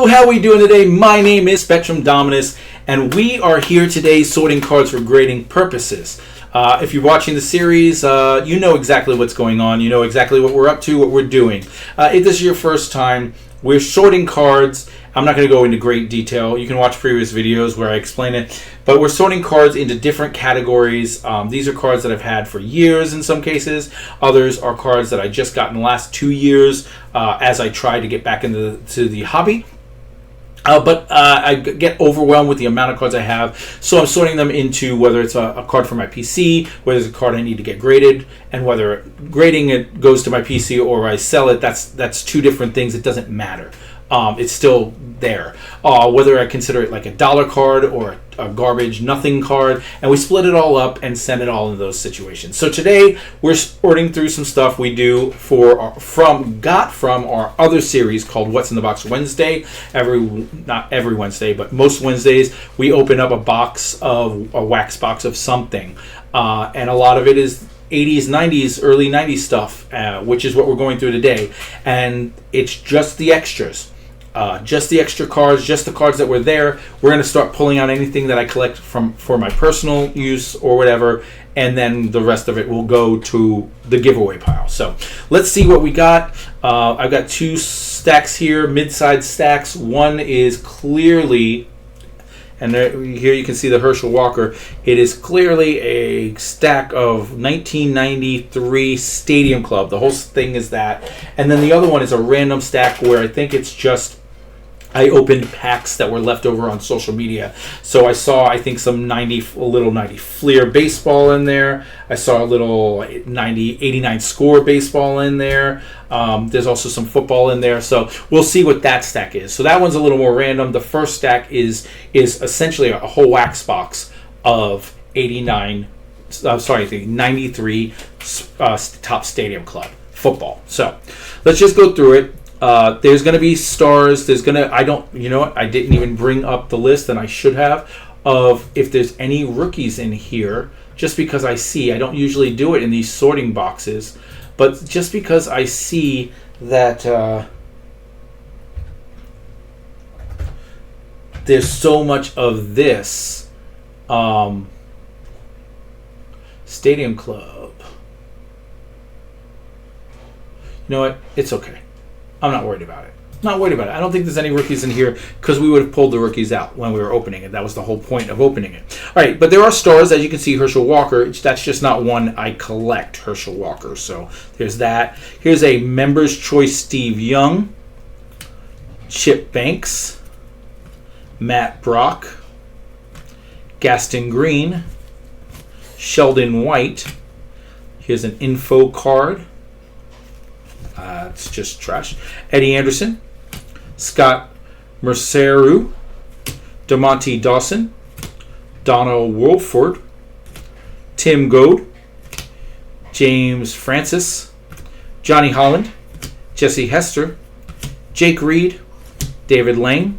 how we doing today? My name is Spectrum Dominus, and we are here today sorting cards for grading purposes. If you're watching the series, you know exactly what's going on. You know exactly what we're up to, what we're doing. If this is your first time, we're sorting cards. I'm not going to go into great detail. You can watch previous videos where I explain it. But we're sorting cards into different categories. These are cards that I've had for years in some cases. Others are cards that I just got in the last 2 years as I try to get back into the hobby. But I get overwhelmed with the amount of cards I have, so I'm sorting them into whether it's a card for my PC, whether it's a card I need to get graded, and whether grading it goes to my PC or I sell it. That's two different things. It doesn't matter. It's still there. Whether I consider it like a dollar card or a garbage nothing card, and we split it all up and send it all in those situations. So today we're sorting through some stuff we do from our other series called What's in the Box Wednesday. Not every Wednesday, but most Wednesdays we open up a wax box of something, and a lot of it is 80s, 90s, early 90s stuff, which is what we're going through today, and it's just the extras. Just the extra cards, just the cards that were there. We're going to start pulling out anything that I collect for my personal use or whatever, and then the rest of it will go to the giveaway pile. So let's see what we got. I've got 2 stacks here, mid-sized stacks. One is clearly, and here you can see the Herschel Walker. It is clearly a stack of 1993 Stadium Club. The whole thing is that. And then the other one is a random stack where I think it's just I opened packs that were left over on social media. So I saw, I think, a little 90 Fleer baseball in there. I saw a little 89 Score baseball in there. There's also some football in there. So we'll see what that stack is. So that one's a little more random. The first stack is essentially a whole wax box of 93 Top Stadium Club football. So let's just go through it. There's going to be stars. You know what? I didn't even bring up the list, and I should have, of if there's any rookies in here, just because I don't usually do it in these sorting boxes, but just because I see that there's so much of this Stadium Club. You know what? It's okay. I'm not worried about it. I don't think there's any rookies in here because we would have pulled the rookies out when we were opening it. That was the whole point of opening it. All right, but there are stars, as you can see, Herschel Walker. That's just not one I collect, Herschel Walker. So there's that. Here's a Members' Choice Steve Young, Chip Banks, Matt Brock, Gaston Green, Sheldon White. Here's an info card. It's just trash. Eddie Anderson, Scott Merceru, DeMonte Dawson, Donald Wolford, Tim Goad, James Francis, Johnny Holland, Jesse Hester, Jake Reed, David Lang,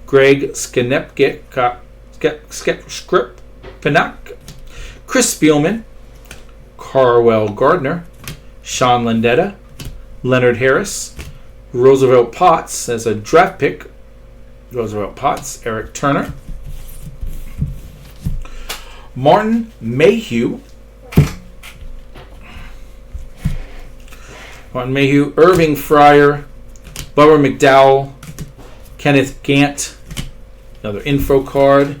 Greg Skripnik, Chris Spielman, Carwell Gardner, Sean Landetta, Leonard Harris, Roosevelt Potts as a draft pick, Eric Turner, Martin Mayhew, Irving Fryer, Bubba McDowell, Kenneth Gant, another info card.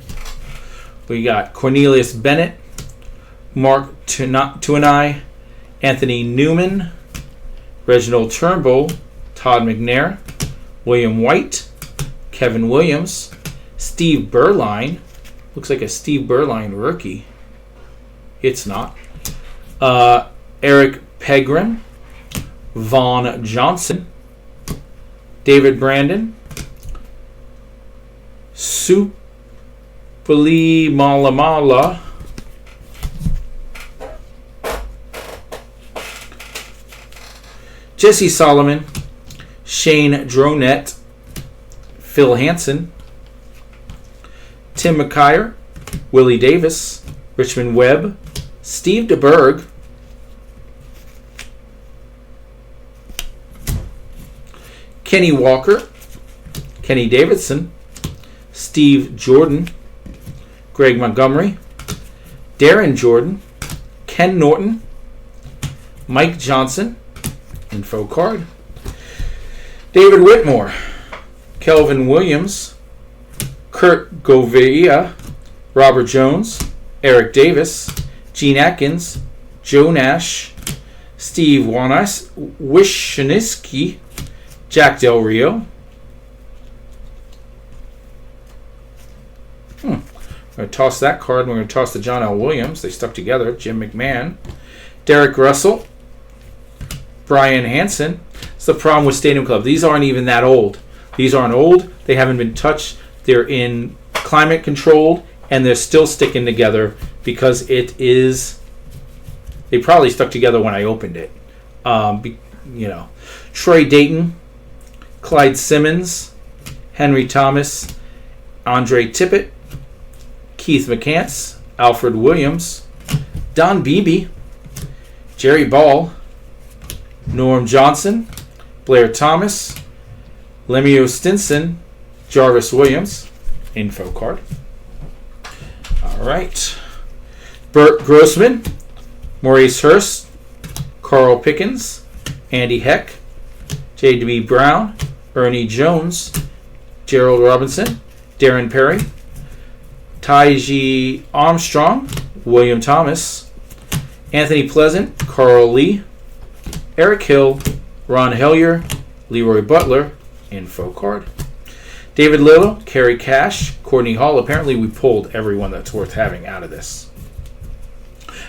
We got Cornelius Bennett, Mark Tuanai, Anthony Newman, Reginald Turnbull, Todd McNair, William White, Kevin Williams, Steve Berline. Looks like a Steve Berline rookie. It's not. Eric Pegram, Vaughn Johnson, David Brandon, Supali Malamala, Jesse Solomon, Shane Dronett, Phil Hansen, Tim McKyer, Willie Davis, Richmond Webb, Steve DeBerg, Kenny Walker, Kenny Davidson, Steve Jordan, Greg Montgomery, Darren Jordan, Ken Norton, Mike Johnson, info card, David Whitmore, Kelvin Williams, Kurt Govea, Robert Jones, Eric Davis, Gene Atkins, Joe Nash, Steve Wisniewski, Jack Del Rio. We're going to toss that card, and we're going to toss the John L. Williams. They stuck together. Jim McMahon, Derek Russell, Brian Hansen. It's the problem with Stadium Club. These aren't even that old. These aren't old. They haven't been touched. They're in climate controlled, and they're still sticking together because it is. They probably stuck together when I opened it. Troy Dayton, Clyde Simmons, Henry Thomas, Andre Tippett, Keith McCants, Alfred Williams, Don Beebe, Jerry Ball, Norm Johnson, Blair Thomas, Lemio Stinson, Jarvis Williams, info card. All right. Bert Grossman, Maurice Hurst, Carl Pickens, Andy Heck, J.D. Brown, Ernie Jones, Gerald Robinson, Darren Perry, Taiji Armstrong, William Thomas, Anthony Pleasant, Carl Lee, Eric Hill, Ron Hellier, Leroy Butler, info card. David Little, Kerry Cash, Courtney Hall. Apparently we pulled everyone that's worth having out of this.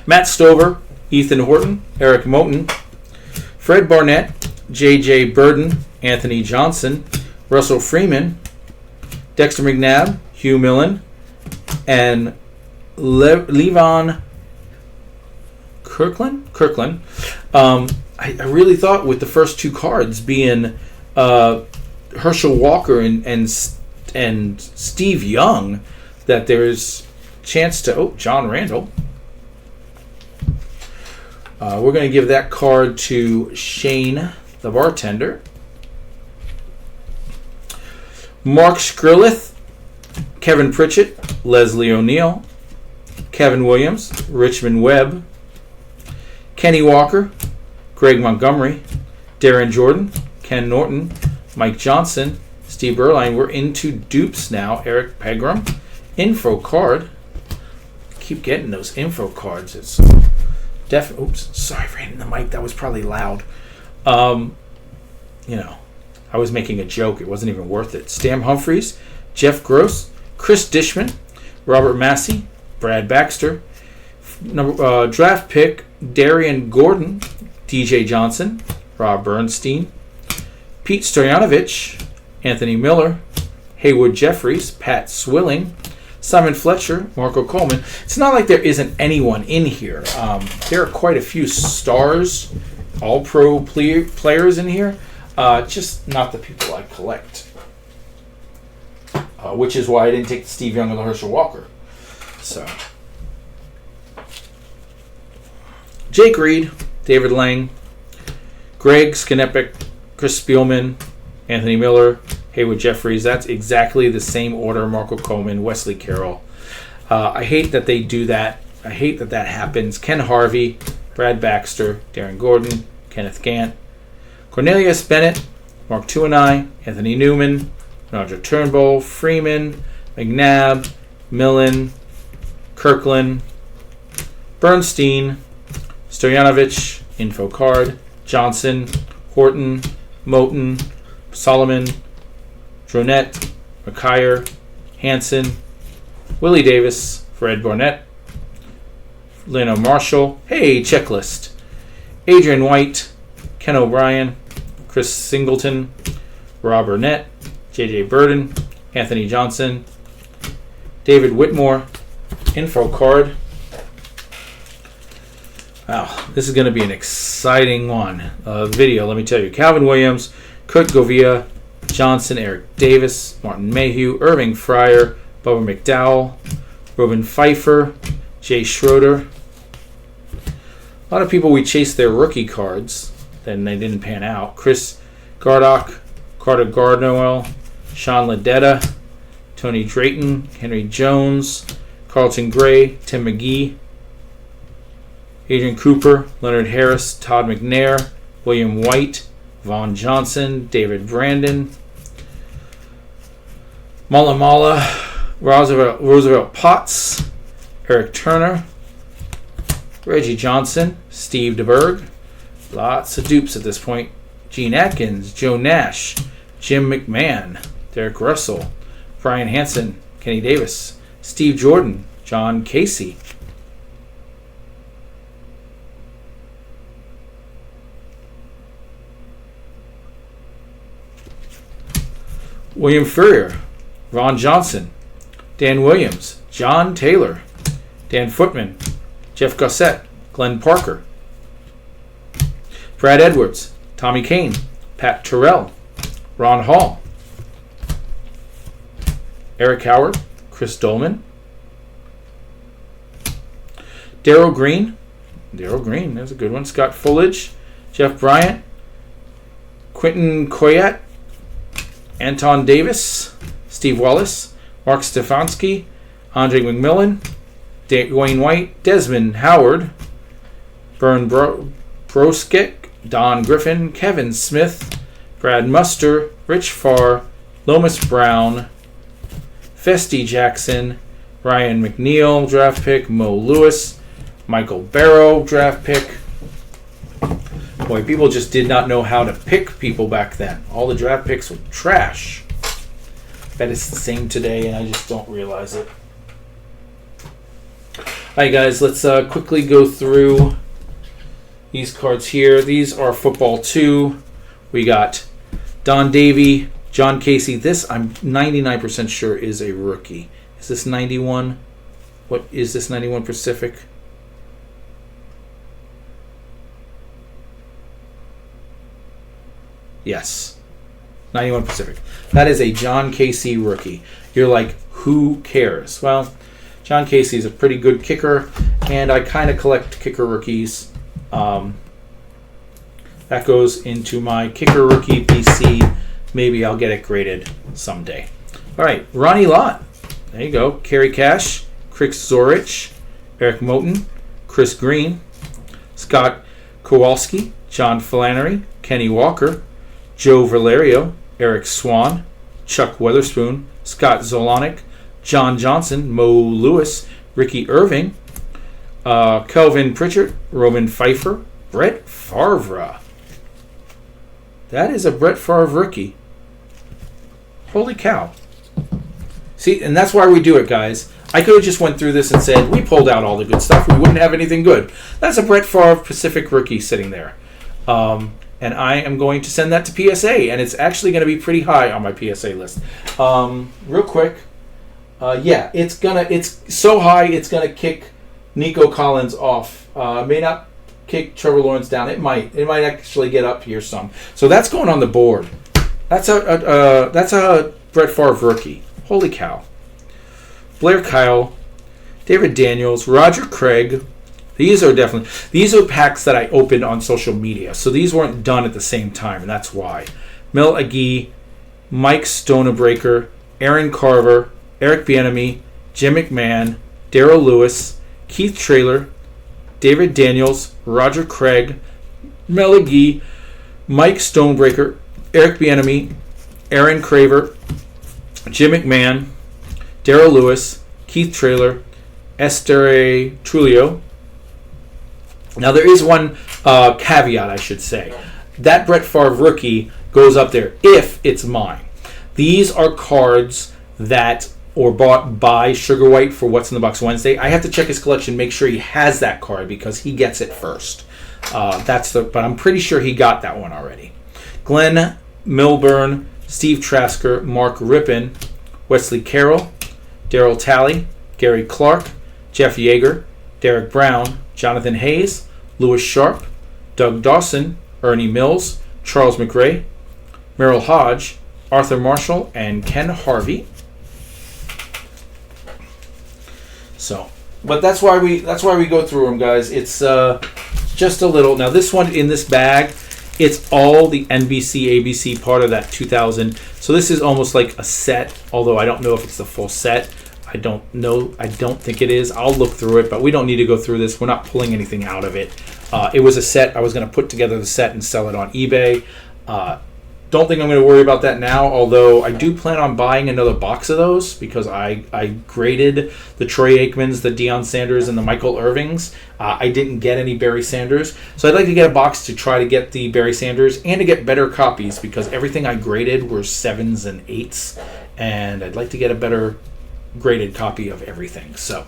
Matt Stover, Ethan Horton, Eric Moten, Fred Barnett, J.J. Burden, Anthony Johnson, Russell Freeman, Dexter McNabb, Hugh Millen, and Levon Kirkland. I really thought with the first two cards being Herschel Walker and Steve Young that there's chance to John Randall. We're going to give that card to Shane, the bartender. Mark Skrilith, Kevin Pritchett, Leslie O'Neill, Kevin Williams, Richmond Webb, Kenny Walker, Greg Montgomery, Darren Jordan, Ken Norton, Mike Johnson, Steve Berline. We're into dupes now. Eric Pegram, info card. Keep getting those info cards. It's oops, sorry for hitting the mic. That was probably loud. I was making a joke. It wasn't even worth it. Stam Humphreys, Jeff Gross, Chris Dishman, Robert Massey, Brad Baxter, draft pick Darian Gordon, DJ Johnson, Rob Bernstein, Pete Stoyanovich, Anthony Miller, Haywood Jeffries, Pat Swilling, Simon Fletcher, Marco Coleman. It's not like there isn't anyone in here. There are quite a few stars, all-pro players in here. Just not the people I collect. Which is why I didn't take the Steve Young or the Herschel Walker. So, Jake Reed, David Lang, Greg Skanepek, Chris Spielman, Anthony Miller, Haywood Jeffries. That's exactly the same order. Marco Coleman, Wesley Carroll. I hate that they do that. I hate that happens. Ken Harvey, Brad Baxter, Darren Gordon, Kenneth Gant, Cornelius Bennett, Mark Tuanai, Anthony Newman, Roger Turnbull, Freeman, McNabb, Millen, Kirkland, Bernstein, Stoyanovich, info card, Johnson, Horton, Moten, Solomon, Dronette, McKyer, Hansen, Willie Davis, Fred Barnett, Leno Marshall, checklist, Adrian White, Ken O'Brien, Chris Singleton, Rob Burnett, J.J. Burden, Anthony Johnson, David Whitmore, info card. Wow, this is going to be an exciting video, let me tell you. Calvin Williams, Kurt Govea, Johnson, Eric Davis, Martin Mayhew, Irving Fryer, Bubba McDowell, Robin Pfeiffer, Jay Schroeder. A lot of people, we chased their rookie cards, then they didn't pan out. Chris Gardock, Carter Gardnowell, Sean Ledetta, Tony Drayton, Henry Jones, Carlton Gray, Tim McGee, Adrian Cooper, Leonard Harris, Todd McNair, William White, Vaughn Johnson, David Brandon, Mala, Roosevelt Potts, Eric Turner, Reggie Johnson, Steve DeBerg, lots of dupes at this point, Gene Atkins, Joe Nash, Jim McMahon, Derek Russell, Brian Hansen, Kenny Davis, Steve Jordan, John Casey, William Furrier, Ron Johnson, Dan Williams, John Taylor, Dan Footman, Jeff Gossett, Glenn Parker, Brad Edwards, Tommy Kane, Pat Terrell, Ron Hall, Eric Howard, Chris Dolman, Darryl Green, there's a good one, Scott Fullage, Jeff Bryant, Quentin Koyat, Anton Davis, Steve Wallace, Mark Stefanski, Andre McMillan, Dwayne White, Desmond Howard, Bern Broskick, Don Griffin, Kevin Smith, Brad Muster, Rich Farr, Lomas Brown, Festy Jackson, Ryan McNeil, draft pick, Mo Lewis, Michael Barrow, draft pick. Boy, people just did not know how to pick people back then. All the draft picks were trash. Bet it's the same today, and I just don't realize it. Alright, guys, let's quickly go through these cards here. These are Football 2. We got Don Davey, John Casey. This, I'm 99% sure, is a rookie. Is this 91? What is this, 91 Pacific? Yes. 91 Pacific. That is a John Casey rookie. You're like, who cares? Well, John Casey is a pretty good kicker, and I kind of collect kicker rookies. That goes into my kicker rookie PC. Maybe I'll get it graded someday. All right, Ronnie Lott. There you go. Kerry Cash, Chris Zorich, Eric Moten, Chris Green, Scott Kowalski, John Flannery, Kenny Walker, Joe Valerio, Eric Swan, Chuck Weatherspoon, Scott Zolonic, John Johnson, Mo Lewis, Ricky Irving, Kelvin Pritchard, Roman Pfeiffer, Brett Favre. That is a Brett Favre rookie. Holy cow. See, and that's why we do it, guys. I could have just went through this and said, we pulled out all the good stuff. We wouldn't have anything good. That's a Brett Favre Pacific rookie sitting there. And I am going to send that to PSA, and it's actually going to be pretty high on my PSA list. Real quick, yeah, it's so high it's gonna kick Nico Collins off. May not kick Trevor Lawrence down. It might actually get up here some. So that's going on the board. That's a Brett Favre rookie. Holy cow. Blair Kyle, David Daniels, Roger Craig. These are packs that I opened on social media. So these weren't done at the same time, and that's why. Mel Agee, Mike Stonebraker, Aaron Carver, Eric Bieniemy, Jim McMahon, Darrell Lewis, Keith Traylor, David Daniels, Roger Craig, Mel Agee, Mike Stonebraker, Eric Bieniemy, Aaron Craver, Jim McMahon, Darrell Lewis, Keith Traylor, Esther Trulio. Now, there is one caveat, I should say. That Brett Favre rookie goes up there if it's mine. These are cards that were bought by Sugar White for What's in the Box Wednesday. I have to check his collection, make sure he has that card because he gets it first. But I'm pretty sure he got that one already. Glenn Milburn, Steve Trasker, Mark Rippon, Wesley Carroll, Darryl Talley, Gary Clark, Jeff Yeager, Derek Brown, Jonathan Hayes, Lewis Sharp, Doug Dawson, Ernie Mills, Charles McRae, Merrill Hodge, Arthur Marshall, and Ken Harvey. So, but that's why we go through them, guys. It's just a little. Now, this one in this bag It's all the NBC, ABC part of that 2000. So this is almost like a set, although I don't know if it's the full set. I don't know. I don't think it is. I'll look through it, but we don't need to go through this. We're not pulling anything out of it. It was a set. I was going to put together the set and sell it on eBay. Don't think I'm going to worry about that now, although I do plan on buying another box of those because I graded the Troy Aikmans, the Deion Sanders, and the Michael Irvings. I didn't get any Barry Sanders, so I'd like to get a box to try to get the Barry Sanders and to get better copies because everything I graded were 7s and 8s, and I'd like to get a better graded copy of everything. So, all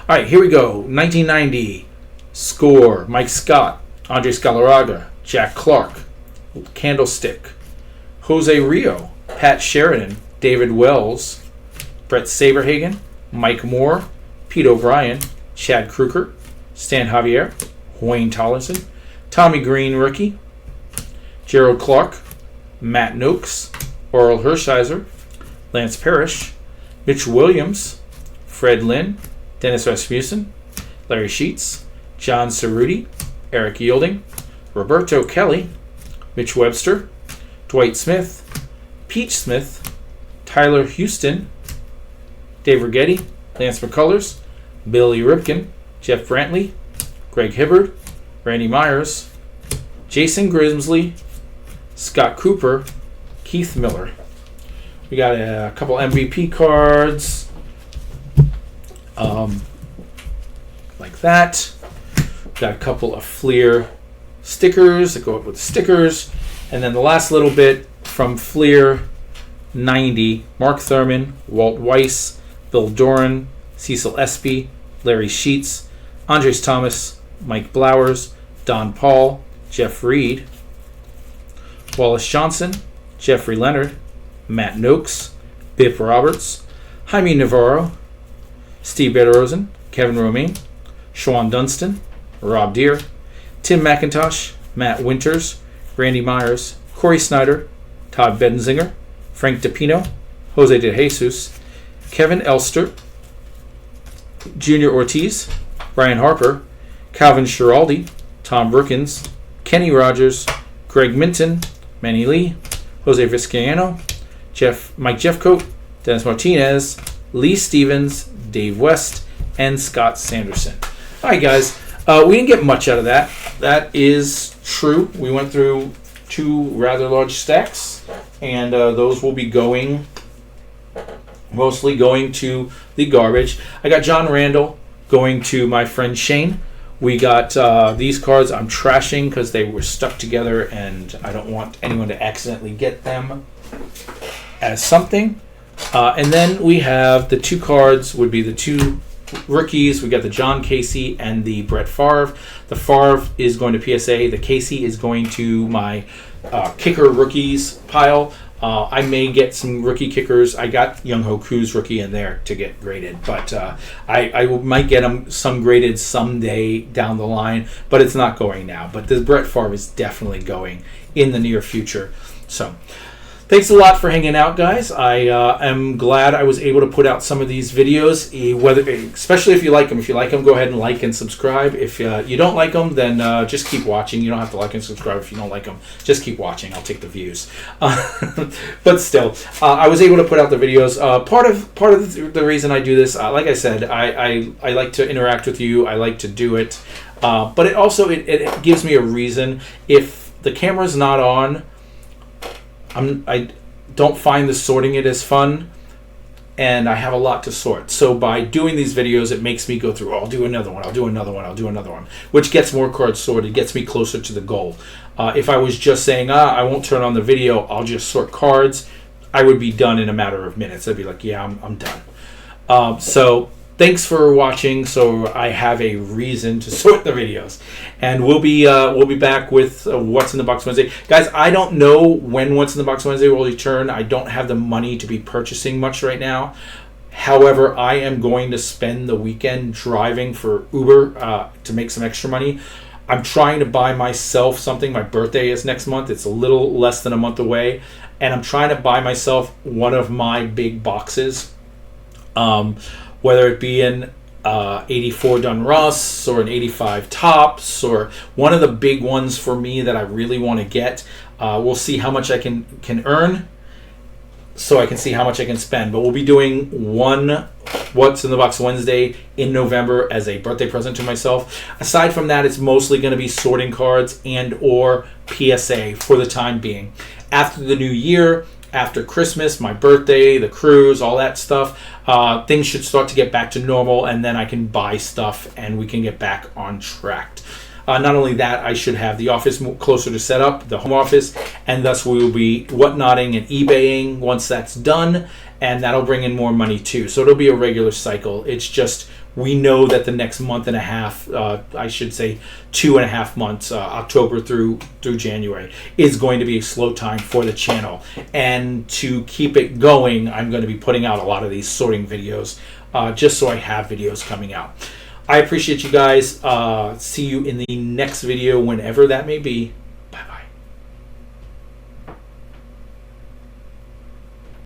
right, here we go. 1990 score: Mike Scott, Andre Scalaraga, Jack Clark, Candlestick, Jose Rio, Pat Sheridan, David Wells, Brett Saberhagen, Mike Moore, Pete O'Brien, Chad Kruger, Stan Javier, Wayne Tollerson, Tommy Green rookie, Gerald Clark, Matt Noakes, Oral Hershiser, Lance Parrish, Mitch Williams, Fred Lynn, Dennis Rasmussen, Larry Sheets, John Cerruti, Eric Yielding, Roberto Kelly, Mitch Webster, Dwight Smith, Pete Smith, Tyler Houston, Dave Rigetti, Lance McCullers, Billy Ripken, Jeff Brantley, Greg Hibbard, Randy Myers, Jason Grimsley, Scott Cooper, Keith Miller. We got a couple MVP cards, like that. Got a couple of Fleer stickers that go up with the stickers. And then the last little bit from Fleer 90, Mark Thurman, Walt Weiss, Bill Doran, Cecil Espy, Larry Sheets, Andres Thomas, Mike Blowers, Don Paul, Jeff Reed, Wallace Johnson, Jeffrey Leonard, Matt Noakes, Bip Roberts, Jaime Navarro, Steve Betterosen, Kevin Romaine, Shawan Dunston, Rob Deere, Tim McIntosh, Matt Winters, Randy Myers, Corey Snyder, Todd Benzinger, Frank DePino, Jose De Jesus, Kevin Elster, Junior Ortiz, Brian Harper, Calvin Schiraldi, Tom Brookins, Kenny Rogers, Greg Minton, Manny Lee, Jose Vizcaino, Mike Jeffcoat, Dennis Martinez, Lee Stevens, Dave West, and Scott Sanderson. All right, guys. We didn't get much out of that. That is true. We went through 2 rather large stacks, and those will be mostly going to the garbage. I got John Randall going to my friend Shane. We got these cards I'm trashing because they were stuck together, and I don't want anyone to accidentally get them as something. And then we have the 2 cards would be the 2 rookies. We got the John Casey and the Brett Favre. The Favre is going to PSA. The Casey is going to my kicker rookies pile. I may get some rookie kickers. I got Young Ho Koo's rookie in there to get graded, but I might get them some graded someday down the line, but it's not going now. But the Brett Favre is definitely going in the near future. So thanks a lot for hanging out, guys. I am glad I was able to put out some of these videos, especially if you like them. If you like them, go ahead and like and subscribe. If you don't like them, then just keep watching. You don't have to like and subscribe if you don't like them. Just keep watching. I'll take the views. But still, I was able to put out the videos. Part of the reason I do this, like I said, I like to interact with you. I like to do it. But it also it gives me a reason. If the camera's not on, I don't find the sorting it as fun, and I have a lot to sort. So by doing these videos, it makes me go through, I'll do another one, I'll do another one, I'll do another one, which gets more cards sorted, gets me closer to the goal. If I was just saying, I won't turn on the video, I'll just sort cards, I would be done in a matter of minutes. I'd be like, yeah, I'm done. So thanks for watching. So I have a reason to sort the videos, and we'll be back with What's in the Box Wednesday, guys. I don't know when What's in the Box Wednesday will return. I don't have the money to be purchasing much right now. However, I am going to spend the weekend driving for Uber to make some extra money. I'm trying to buy myself something. My birthday is next month. It's a little less than a month away, and I'm trying to buy myself one of my big boxes. Whether it be in 84 Dunruss or an 85 Tops, or one of the big ones for me that I really want to get. We'll see how much I can earn, so I can see how much I can spend. But we'll be doing one What's in the Box Wednesday in November as a birthday present to myself. Aside from that, it's mostly going to be sorting cards and or PSA for the time being. After the new year, after Christmas, my birthday, the cruise, all that stuff, things should start to get back to normal, and then I can buy stuff and we can get back on track. Not only that, I should have the office closer to set up, the home office, and thus we will be whatnotting and eBaying once that's done, and that'll bring in more money too. So it'll be a regular cycle. It's just we know that the next month and a half, I should say 2.5 months, October through January, is going to be a slow time for the channel. And to keep it going, I'm going to be putting out a lot of these sorting videos, just so I have videos coming out. I appreciate you guys. See you in the next video, whenever that may be.